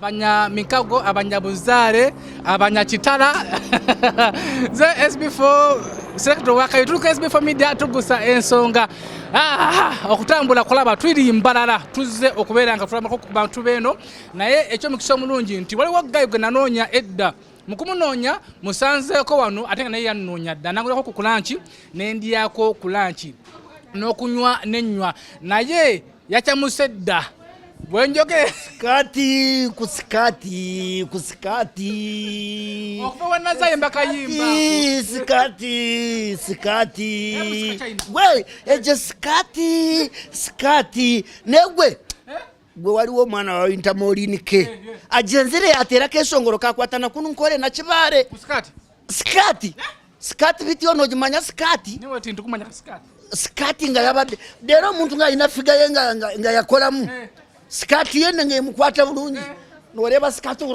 abanya mikago abanya buzare abanya kitala ze SB4 selekta wakayituka SB4 media tugusa ensonga okutambula kulaba twiri mbalala tuzze okubeera nga tulama ku bantu beno naye ekyo mukisho mulungi nti wali waggayo gwe nanoonya edda mukumunonya musanzeeko wano ate nga naye yanoonya dda nangulako ku kulanchi nendiyako kulanchi n'okunywa n'ennywa naye yakyamusedda bwenjoge kusikati okuva wanazaye mbakayimba sikati we eje sikati negwe gwe waliwo mwana wa intamolinike ajenzere atera kesongoro kakwatana kununkore na kibare sikati bityo no jimanya sikati niwe tintu kumanya sikati nga yabadde dero omuntu nga ina figa yenga nga yakolamu sikati yene nga emukwata bulungi noreba sikati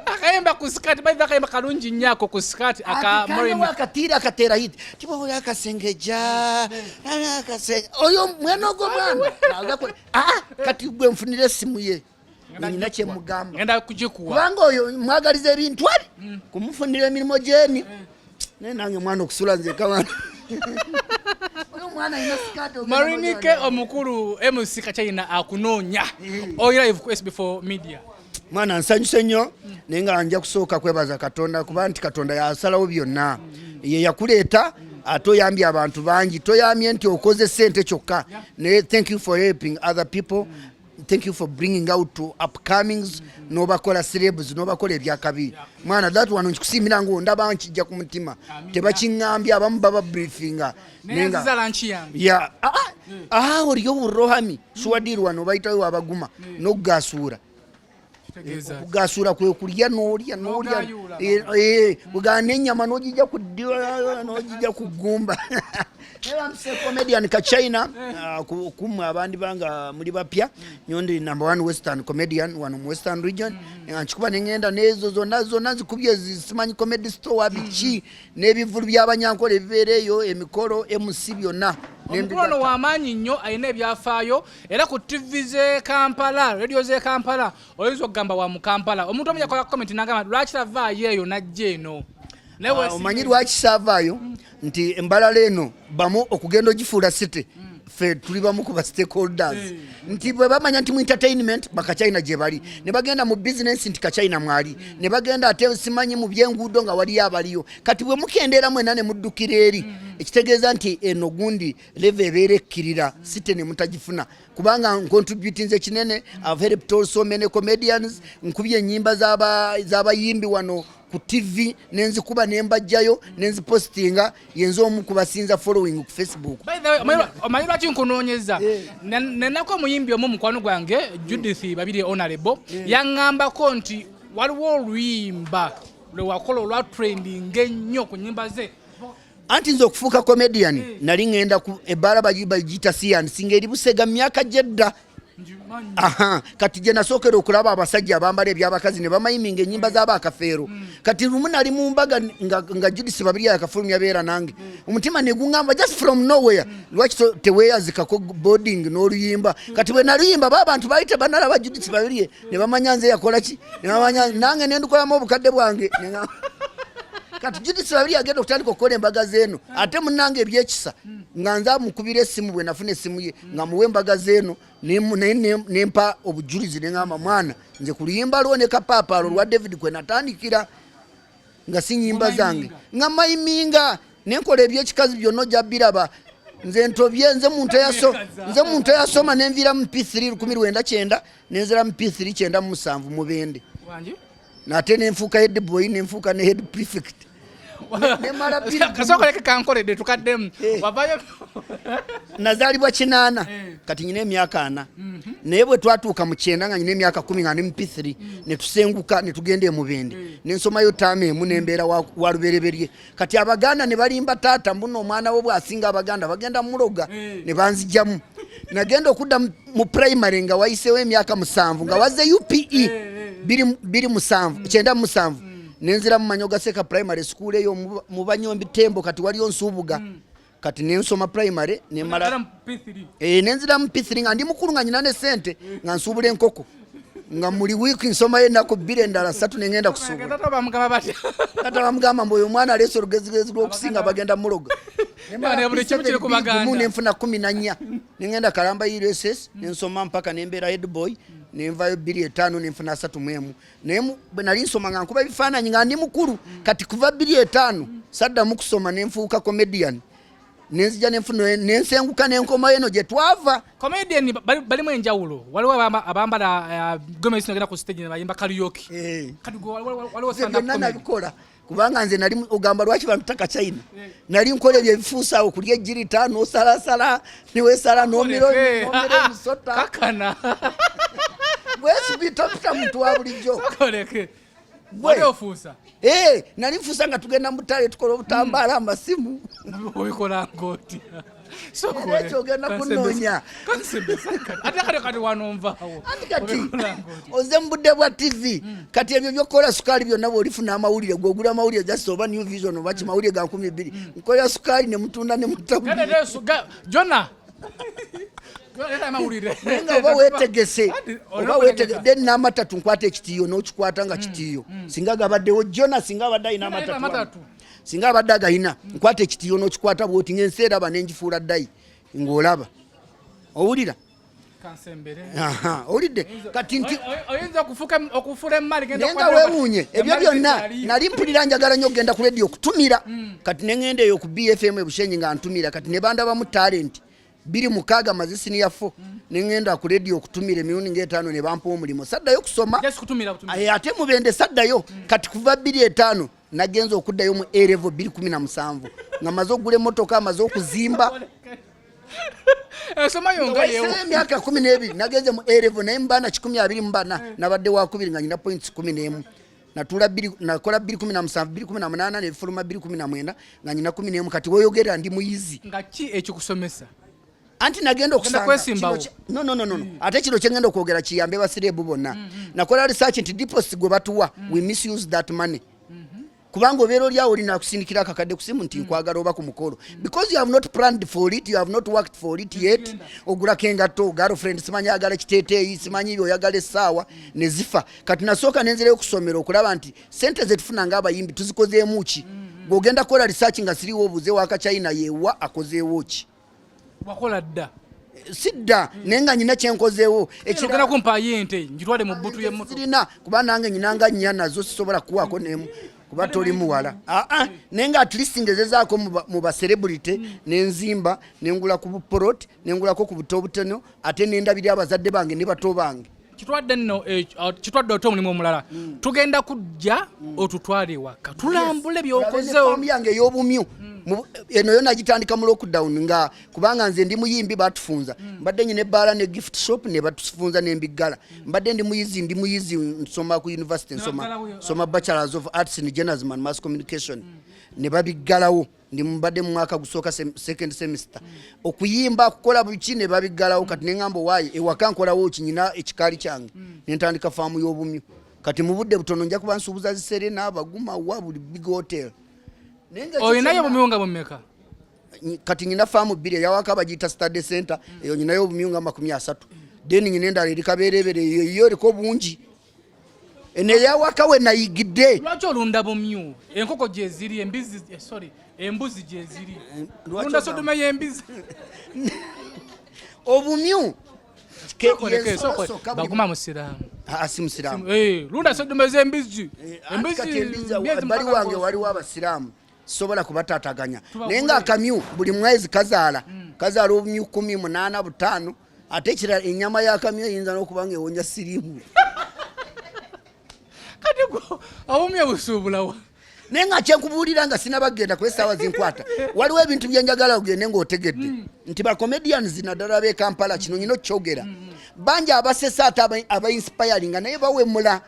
akayemba ku sikati baidha akayemba kalungi nyako ku sikati aka morini akatira akatera hiti tipo yakasengeja oyo mwenogo mwana kati gwe mfunire simu ye nina kye mugamba ngenda kujikuwa kubanga oyo mwagalize ebintu ali kumufunira emirimu jeni nange mwana okusula nze kawana oyo mwana ina sikati Marinike omukuru MC Kachina akunoonya oyo live ku SB4 media mwana nsanyuse nnyo nenga anja kusooka kwebaza Katonda kuba nti Katonda yasalawo byonna ye yakuleeta atoyambye abantu bangi toyambye nti okoze sente kyokka ne thank you for helping other people thank you for bringing out to upcomings nobakola celebs nobakola ebyakabi mwana that one nkikusimira ngo ndaba nkijja ku mutima tebakingambye abamu baba briefinga nenga zalanchi yange ya oliyo burohami suwadirwa no bayitayo abaguma no gasura kugasura kwe kulya nolya bugane nyama nojija kudiwa nojija kugumba comedian Kachina kumwe abandi banga muri bapya nyondi number 1 western comedian one mu western region nchikuba nengenda nezo zona zikubye zimanyi comedy store bichi nebivulu byabanyankole bibereyo emikoro MC byonna Omukono wamanyi nnyo ayina ebyafaayo era ku TV ze Kampala radio ze Kampala oyinza okugamba wa mu Kampala omuntu omuja kwa comment nagamba lwaki tavaayo eyo najje eno omanyi lwaki savaayo nti embalala eno bamu okugenda ogifuula city fe tuli bamu ku ba stakeholders nti bwe bamanya nti mu entertainment bakachina gye bali ne bagenda mu business nti Kachina mwali ne bagenda ate simanyi mu byenguudo nga wali abaliyo kati bwe mukendera mwena ne muddukira eri ekitegeeza nti eno gundi leve ebeera ekkirira city ne mutagifuna kubanga contributing kinene I've helped also many comedians nkubye ennyimba z'abayimbi wano ku TV nenzikuba nembajjayo nenzipostinga yenzo omu kubasinza following ku Facebook. By the way, omanyi lwaki nkunoonyeza nenako omuyimbi omu mukwano gwange Judith babiri honorable yangambako nti waliwo oluyimba lwewakola olwa trending ennyo ku nnyimba ze anti nzo okufuuka comedian nali ngenda ku ebbala bagiyita siyan singa eri Busega myaka jedda kati je nasookera okulaba abasajja abambala ebyabakazi ne bamayiminga ennyimba z'abakafeero kati lumu nali mu mbaga nga Judith babiri yakafulumya beera nange omutima ne gungamba just from nowhere lwaki teweyazikako boarding n'oluyimba kati bwe naluyimba abantu bayite banalaba Judith babiri ne bamanya nze yakola ki ne bamanya nange ne ndukolamu obukadde bwange kati Judith babiri agenda okutandika okukola embaga zeno ate munange ebyekisa nga nza mukubira essimu bwe nafuna essimu ye nga muwe embaga zeno nempa obujulizi nengamba mwana nze kuluyimba lwo ne kapaapalo lwa David kwe natandikira nga si nyimba zange nga mayiminga nenkola ebyekikazi byonna jabbiraba nze ntobye nze muntu eyasoma nenvira mu P3 19 nenzira mu P3 97 mubende nate nenfuuka head boy nenfuuka ne head prefect kasokoleke kankolede tukaddemu wavayo nazalibwa 8 kati nyine emyaka 4 naye bwe twatuuka mu 9 nga nyine emyaka 10 nga ne mu P3 ne tusenguka ne tugende mubende nensomayo taama emu nembeera wa lubereberye kati Abaganda ne balimba taata mbuno omwana we bwasinga Abaganda bagenda muloga ne banzijamu nagenda okudda mu primary nga wayiseewo emyaka 7 nga waze UPE 27 nenzira mu Manyoga Seka primary school eyo mu Banyombi Tembo kati waliyo Nsubuga kati nensoma primary nemala nenzira mu P3 nga ndi mukulu nga nyina ne sente nga nsubula enkoko nga muli wiki nsoma yenako 2 endala 3 nengenda kusubula tata bamugamba mbu oyo mwana aleese olugezigezi lw'okusinga bagenda muloga nenfuna 14 nengenda Kalamba USS nensoma mpaka nembeera head boy nenvayo 2.5 nenfuna 3 naye bwe nali nsoma nga nkuba ebifaananyi nga ndi mukulu kati kuva 2.5 saddamu kusoma nenfuuka comedian nenzija nenfuna nensenguka nenkoma eno gye twava. Comedian balimu enjawulo, waliwo abambala gomesi nagenda ku stage bayimba karaoke kati waliwo stand up comedy bikola kubanga nze nali ogamba lwaki bantaka China nali nkola ebyebifuusa awo kulya ejjiri 5 osalasala niwesala n'omiro musota kakana bwesi bitopita muntu wa bulijjo koleke bwe ofuusa nali nfuusa nga tugenda mu ttale tukola obutambaala amasimu obikola ngoti ekyo ogenda kunoonya ate kati wanomvaawo ati kati oze mu budde bwa TV kati ebyo byokola sukaali byonna bw'olifuna amawulire gw'ogula amawulire just oba New Vision oba kimawulire ga 12 nkola sukaali ne mutunda ne mutabu jona nga oba weetegese then n'amatatu nkwata ekitiiyo n'okikwata nga kitiiyo singa gabaddewo jona singa abadde alina amatatu singa abadde agayina nkwata ekitiiyo n'okikwata bw'oti ng'ensi eraba n'engifuula ddayi ng'olaba owulira olidde kati nti nenga weewuunye ebyo byonna nali mpulira njagala nnyo okgenda ku radio okutumira kati neŋŋenda eyo ku BFM ebushenyi nga ntumira kati ne bandabamu talent 26 mazisini ya 4 neŋŋenda ku radio okutumira emirundi ng'etaano ne bampa omulimu saddayo kusoma ate mubende saddayo kati kuva 2.5 nagenza okuddayo mu A level 217 nga maze okugula emmotoka amaze okuzimba emyaka 12 nagenze mu A level naye mbaana 24 nabadde wakubiri nga nyina points 11 natula nakola 217 218 ne fuluma 219 nga nyina 11 kati woyogera ndi muyizi nga ki ekikusomesa anti nagenda okusanga no ate kino kyengenda okwogera kiyambe basirebu bonna nakola research nti deposit gwe batuwa we misuse that money kubanga obeera oli awo olina kusindikira akakadde ku simu nti nkwagala oba ku mukolo because you have not planned for it, you have not worked for it yet. Ogulako engatto girlfriend simanyi ayagala kiteeteeyi simanyi oyagala essaawa ne zifa kati nasooka nenzirayo okusomera okulaba nti sente ze tufuna ng'abayimbi tuzikozeemu ki bw'ogenda kukola research nga siriwo obuzeewo akachina yeewa akozeewo ki wakola dda sidda nenga nyina kyenkozeewo ekiragala kumpa yente njitwale mu bbutu y'emmoto sirina kuba nange nyinanga nnya nazo sisobola kuwaako nemu kuba toli muwala nenga at least ngezezaako mu ba celebrity nenzimba nengula ku buporot nengulako ku buto butono ate nendabiri abazadde bange ne bato bange kitwadde nno kitwadde oto mulimu omulala tugenda kujja otutwale waka tulambule byokozeewo family yange ey'obumyu eno yo nagitandika mu lockdown nga kubanga nze ndi muyimbi batufunza mbadde nyine ebbaala ne gift shop ne batufunza n'embiggala mbadde ndi muyizi nsoma ku university nsoma bachelors of arts in journalism and mass communication ne babiggalawo ndi mbadde mu mwaka gusooka second semester okuyimba kukola biki ne babiggalawo kati neŋŋamba waayi ewaka nkolawo kinyina ekikaali kyange nentandika faamu y'obumyu kati mu budde butono nja kuba nsuubuza ziserena abaguma wa buli big hotel oyinayo obumyu bumeka kati nyina faamu 2 eyawaka bagiyita study center eyo nyinayo obumyu nga 30 then nyina endala eri kabeerebere eyo eriko bungi eneyawaka we nayigidde lwaki olunda bumyu enkoko gyeziri embuzi gyeziri lunda sodoma y'embizi obumyu baguma musiraamu si musiraamu lunda sodoma z'embizi bali wange waliwo abasiraamu sobola kubatataganya naye nga akamyu buli mwezi kazaala obumyu 18 ate ekirala ennyama y'akamyu eyinza n'okuba nga ewonja siriimu kati obumyu busuubulawa naye nga kyenkubuulira nga sinabagenda ku essaawa zinkwata waliwo ebintu byenjagala ogende ng'otegedde nti bacomedians naddala b'e Kampala kino nyina okyogera bangi abasesa ate abainspiringa naye bawemula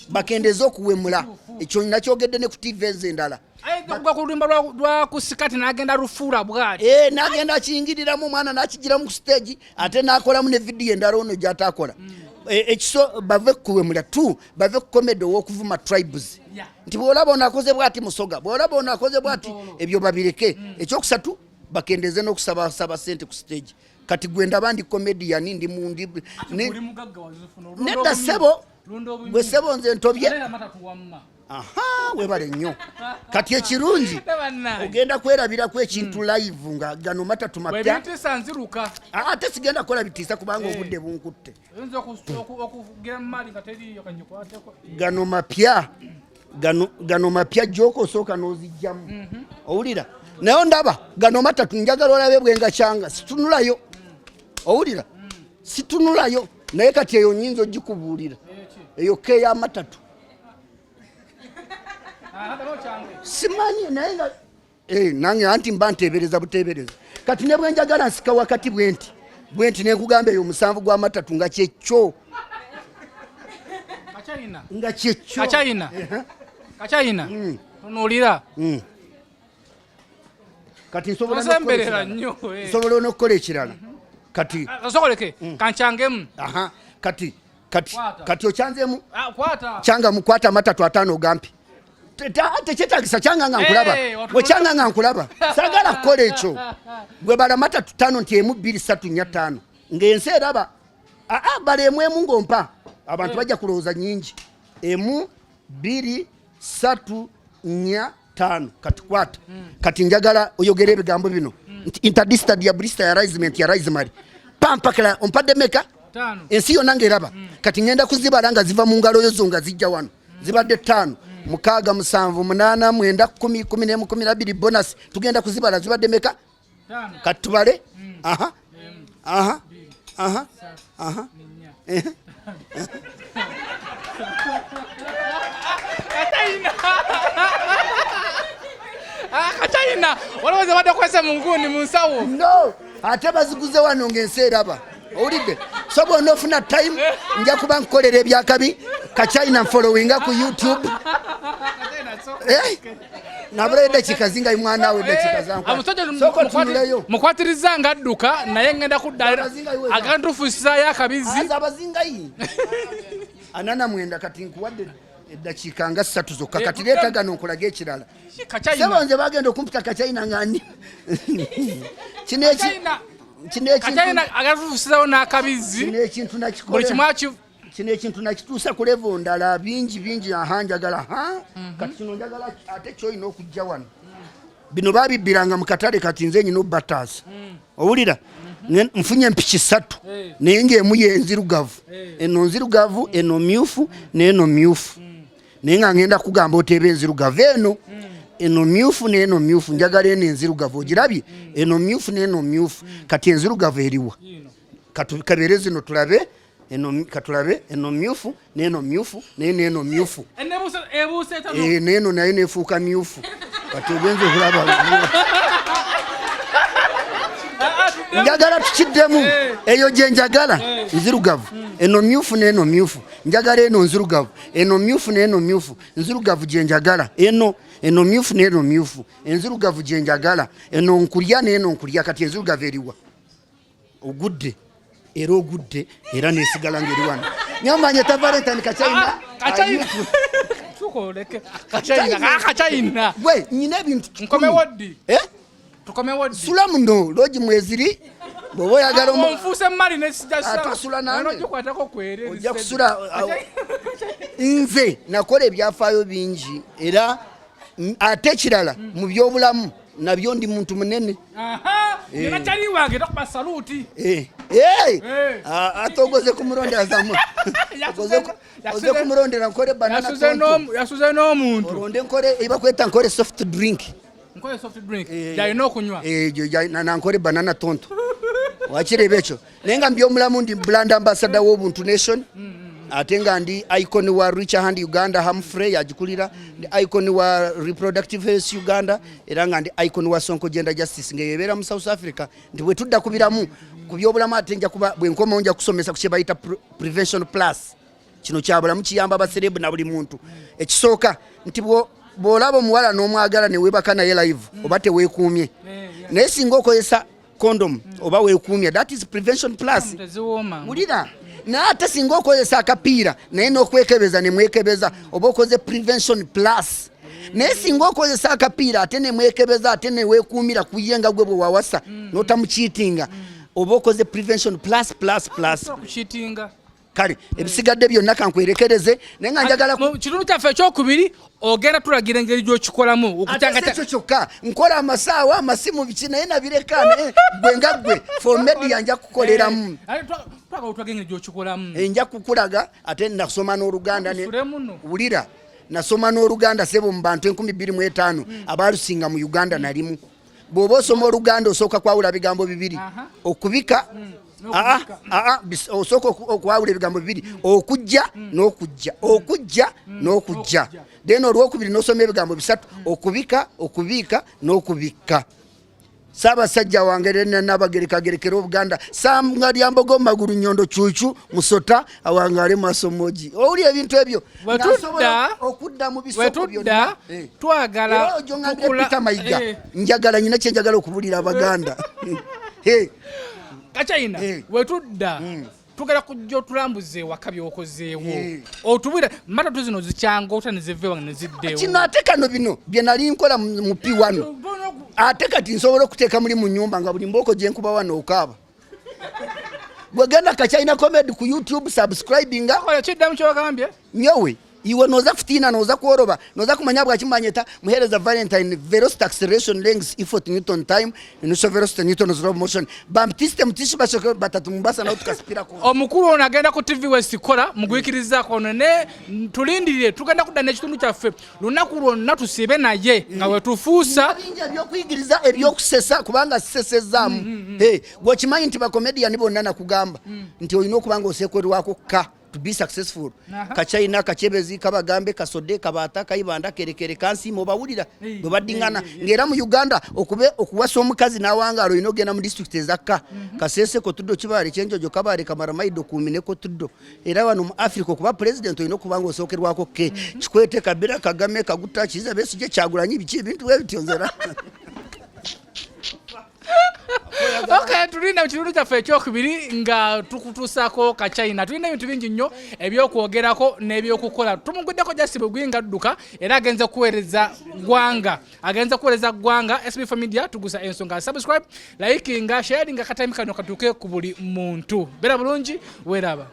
bakendeze okuwemula ekyo nyina kyogedde ne ku TV ez'endala ayegagwa ku lumba lwa kusikati n'agenda lufuula bwali n'agenda akiyingiriramu omwana n'akigiramu ku stage ate n'akolamu ne vidiyo endala ono gy'ataakola ekiso bave kuwemula bave ku comedy ow'okuvuma tribes nti bw'olaba ono akoze bw'ati musoga bw'olaba ono akoze bw'ati ebyo babireke ekyokusatu bakendeze n'okusaba sente ku stage kati gwenda abandi comedian ndi mundi nedda sebo gwe sebo nze ntobye webale nnyo kati ekirungi ogenda kwerabira ku ekintu live nga gano matatu mapya ate sigenda kola bitiisa kubanga obudde bunkutte gano mapya joko osooka n'ozijjamu owulira naye ndaba gano matatu njagala olabe bwenga kyanga situnulayo owulira situnulayo naye kati eyo nyinza ogikubuulira eyo keya matatu simanyi naye nga nange anti mba nteebereza buteebereza kati ne bwenjagala nsika wakati bwenti nenkugamba eyo omusanvu gwa matatu nga kyekyo nga kyekyo kachina tunuulira kati nsobola n'okukola ekirala kati sokoleke kanchangemu kati ocyanzemu kyanga mukwata matatu atano gampi tekyetagisa kyanga nga nkulaba wekyanga nga nkulaba sagala kukola ekyo gwe bala matatu tano nti emu 2 3 4 5 ng'ensi eraba bala emu emu ng'ompa abantu bajja kulowooza nyingi emu 2 3 4 5 kati kwata kati njagala oyogera ebigambo bino nti interdistant ya brista ya raisement ya raisemary pampakala ompadde meka ensi yonna ng'eraba kati ngenda kuzibala nga ziva mu ngalo yo zo nga zijja wano zibadde 5 6 7 8 9 10 11 12 bonus tugenda kuzibala zibadde meka kati tubale kachina olowooza badde kwesa mu nguni mu nsawo no ate baziguze wano ng'ensi eraba owulidde so bwonna ofuna time nja kuba nkukolera ebyakabi kachina followinga ku YouTube nabula eddakiika zingayi mwana we eddakiika zankwatirizayo mukwatiriza nga adduka naye ngenda kuddala agantufusizayo akabizi abazingayi 49 kati nkuwadde eddakiika nga 3 zokka kati leeta gano nkulaga ekirala sebo nze bagenda okumpita kachina ngani kachina agantufusizayo n'akabizi kino ekintu nakituusa ku levo ndala bingi njagala kati kino njagala ate kyoyina okujja wano bino babibbiranga mu katale kati nze nyina obbataasa owulira nfunye empiki 3 naye ng'emu yenzirugavu eno nzirugavu eno myufu n'eno myufu naye nga ngenda kugamba oteeba enzirugavu eno myufu n'eno myufu njagala eno enzirugavu ogirabye eno myufu n'eno myufu kati enzirugavu eriwa kabeere zino tulabe katulabe eno myufu n'eno myufu n'eno myufu n'eno naye nefuuka myufu kati ogenza okulaba njagala tukiddemu eyo gye njagala nzirugavu eno myufu n'eno myufu njagala eno nzirugavu eno myufu n'eno myufu nzirugavu gye njagala eno myufu n'eno myufu enzirugavu gye njagala eno nkulya n'eno nkulya kati enzirugavu eriwa ogudde era nesigala ngeri wano nyamanye ta valentine kachina gwe nyina ebintu nkome woddi tukome woddi sula muno loji mweziri bwoba oyagala omunfuuse mali atasula nange ojja kusula nze nakola ebyafaayo bingi era ate ekirala mu byobulamu nabyo ndi muntu munene chali wange tokuba saluti ate ogoze kumulondera zamu ogoze kumulondera nkole banana yasuze n'omuntu olonde nkole ebakweta nkole soft drink yalina okunywa nankole banana tonto wakireba ekyo naye nga mbyomulamu ndi brand ambassador w'obuntu nation ate nga ndi icon wa Richer Hand Uganda Hamfrey agikulira ndi icon wa reproductive health Uganda era nga ndi icon wa Sonko gender justice ngeyebera mu South Africa ndi bwe tudda kubiramu ku byobulamu ate nja kuba bwe nkoma onja kusomesa ku kye bayita prevention plus kino kyabulamu kiyamba abaserebu na buli muntu ekisooka nti bw'olaba omuwala n'omwagala ne weebaka naye live oba teweekuumye naye singa okozesa condom oba weekuumye that is prevention plus mulira naate singa okozesa akapiira naye n'okwekebeza ne mwekebeza oba okoze prevention plus nesinga okozesa akapiira ate ne mwekebeza ate ne weekuumira kuyenga gwe bwe wawasa n'otamukiitinga oba okoze prevention plus kale ebisigadde byonna kankwerekereze naye nga njagala kitundu kyaffe ekyokubiri ogenda tulagira engeri gy'okikolamu ekyo kyokka nkola amasaawa amasimu biki naye nabireka gwe nga gwe for media nja kukoleramu nja kukulaga ate nasoma n'oluganda wulira nasoma n'oluganda sebo mu bantu 25,000 abalusinga mu Uganda nalimu bw'oba osoma oluganda osooka kwawula bigambo bibiri okubika osooka okwawula ebigambo bibiri okujja n'okujja then olwokubiri n'osoma ebigambo bisatu okubiika n'okubikka Ssaabasajja wange n'abagerekagerekera Obuganda Sanga lyambogo magulu nyondo cuucu musota awangale masomoji owuli ebintu ebyo okudda mu bisoko byonna twagala tukula mayiga njagala nyina kye njagala okubulira Abaganda kachina wetudda tugera kujja otulambuze waka byokozeewo otubwire matatu zino zikyanga otaniziveewa nga neziddeewo kino ate kano bino bye nali nkola mu P1 ate kati nsobola okuteeka muli mu nnyumba nga buli mbooko gye nkuba wano okaaba bwegenda Kachina comedy ku YouTube subscribinga kiddamu kyobagambye nyowe iwe noza kufitina noza kuoroba noza kumanya bwakimanyeta muhereza valentine velocity acceleration length effort newton time nuso velocity newton slow motion baptiste mutishu bashoko batatu Mombasa na tukasipira ko omukuru ono agenda ku TV West kola mugwikiriza kono ne tulindirire tugenda kudana ekitundu kyaffe lunaku lwonna tusibe naye nga wetufuusa byokuyigiriza ebyokusesa kubanga sisesezaamu gwokimanyi nti bakomedian bonna nakugamba nti olina okubanga osekwerwako to be successful Kachina kachebezi kabagambe kasode kabata kayibanda kerekere kansi mobawulira bwe badingana ngera mu Uganda okuwasa omukazi nawanga ino gena mu district ezakka kasese ko tuddo kibale kyenjojo kabale kamara maido kumine ko tuddo era wano mu Africa kuba president ino kubanga osokerwako ke kikwete Kabila Kagame kaguta kiza besu je kyagulanyi biki ebintu webityonzera Okay, tulina ekitundu kyaffe ekyokubiri nga tukutuusako Kachina. Tulina ebintu bingi nnyo ebyokwogerako n'ebyokukola. Tumuguddeko Jasibu Gwinga adduka era agenze kuweereza ggwanga. SB4 MEDIA tugusa ensonga. Subscribe, likinga, sharinga katime kano katuuke ku buli muntu. Bera bulungi, weeraba.